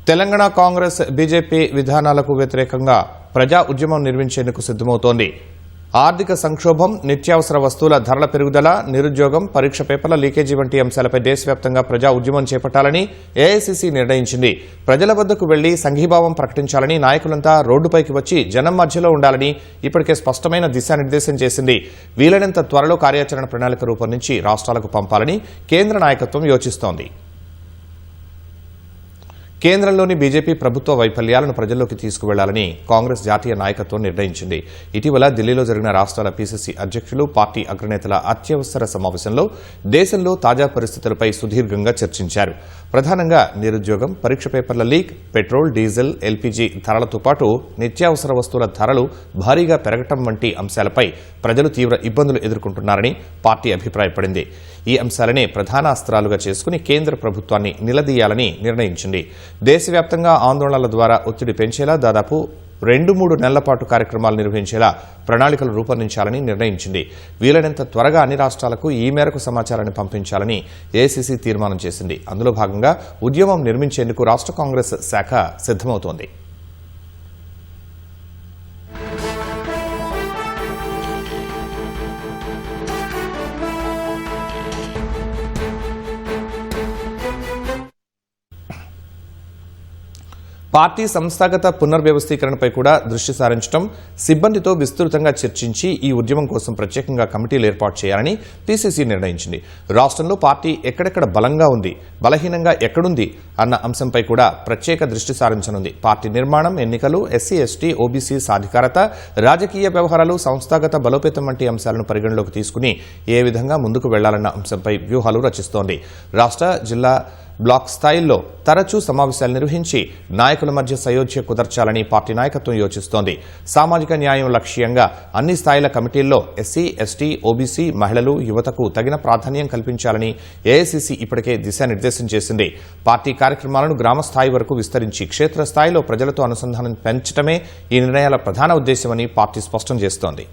Telangana Congress BJP విధానాలకు వ్యతిరేకంగా ప్రజా ఉద్యమం నిర్మించేందుకు సిద్ధమవుతోంది. ఆర్థిక సంక్షోభం, నిత్యావసర వస్తువుల ధరల పెరుగుదల, నిరుద్యోగం, పరీక్ష పేపర్ల లీకేజీ వంటి అంశాలపై దేశవ్యాప్తంగా ప్రజా ఉద్యమం చేపట్టాలని ఏఐసీసీ నిర్ణయించింది. ప్రజల వద్దకు వెళ్లి సంఘీభావం ప్రకటించాలని, నాయకులంతా రోడ్డుపైకి వచ్చి జనం మధ్యలో ఉండాలని ఇప్పటికే స్పష్టమైన దిశానిర్దేశం చేసింది. వీలైనంత త్వరలో కార్యాచరణ ప్రణాళిక రూపొందించి రాష్ట్రాలకు పంపాలని కేంద్ర నాయకత్వం యోచిస్తోంది. కేంద్రంలోని బీజేపీ ప్రభుత్వ వైఫల్యాలను ప్రజల్లోకి తీసుకువెళ్లాలని కాంగ్రెస్ జాతీయ నాయకత్వం నిర్ణయించింది. ఇటీవల ఢిల్లీలో జరిగిన రాష్ట్రాల పీసీసీ అధ్యక్షులు, పార్టీ అగ్రనేతల అత్యవసర సమావేశంలో దేశంలో తాజా పరిస్థితులపై సుదీర్ఘంగా చర్చించారు. ప్రధానంగా నిరుద్యోగం, పరీక్ష పేపర్ల లీక్, పెట్రోల్, డీజిల్, ఎల్పీజీ ధరలతో పాటు నిత్యావసర వస్తువుల ధరలు భారీగా పెరగటం వంటి అంశాలపై ప్రజలు తీవ్ర ఇబ్బందులు ఎదుర్కొంటున్నారని పార్టీ అభిప్రాయపడింది. ఈ అంశాలనే ప్రధాన అస్త్రాలుగా చేసుకుని కేంద్ర ప్రభుత్వాన్ని నిలదీయాలని నిర్ణయించింది. దేశవ్యాప్తంగా ఆందోళనల ద్వారా ఒత్తిడి పెంచేలా దాదాపు 2-3 నెలల పాటు కార్యక్రమాలు నిర్వహించేలా ప్రణాళికలు రూపొందించాలని నిర్ణయించింది. వీలైనంత త్వరగా అన్ని రాష్ట్రాలకు ఈ మేరకు సమాచారాన్ని పంపించాలని ఏఐసీసీ తీర్మానం చేసింది. అందులో భాగంగా ఉద్యమం నిర్మించేందుకు రాష్ట్ర కాంగ్రెస్ శాఖ సిద్దమవుతోంది. పార్టీ సంస్థాగత పునర్వ్యవస్థీకరణపై కూడా దృష్టి సారించడం, సిబ్బందితో విస్తృతంగా చర్చించి ఈ ఉద్యమం కోసం ప్రత్యేకంగా కమిటీలు ఏర్పాటు చేయాలని పీసీసీ నిర్ణయించింది. రాష్ట్రంలో పార్టీ ఎక్కడెక్కడ బలంగా ఉంది, బలహీనంగా ఎక్కడుంది అన్న అంశంపై కూడా ప్రత్యేక దృష్టి సారించనుంది. పార్టీ నిర్మాణం, ఎన్నికలు, ఎస్సీ ఎస్టీ ఓబీసీ సాధికారత, రాజకీయ వ్యవహారాలు, సంస్థాగత బలోపేతం వంటి అంశాలను పరిగణలోకి తీసుకుని ఏ విధంగా ముందుకు వెళ్లాలన్న అంశంపై వ్యూహాలు రచిస్తోంది. రాష్ట్ర, జిల్లా, బ్లాక్ స్థాయిల్లో తరచూ సమావేశాలు నిర్వహించి నాయకుల మధ్య సయోధ్య కుదర్చాలని పార్టీ నాయకత్వం యోచిస్తోంది. సామాజిక న్యాయం లక్ష్యంగా అన్ని స్థాయిల కమిటీల్లో ఎస్సీ ఎస్టీ ఓబీసీ మహిళలు, యువతకు తగిన ప్రాధాన్యం కల్పించాలని ఏఐసీసీ ఇప్పటికే దిశానిర్దేశం చేసింది. పార్టీ కార్యక్రమాలను గ్రామ స్థాయి వరకు విస్తరించి క్షేత్రస్థాయిలో ప్రజలతో అనుసంధానం పెంచడమే ఈ నిర్ణయాల ప్రధాన ఉద్దేశమని పార్టీ స్పష్టం చేస్తోంది.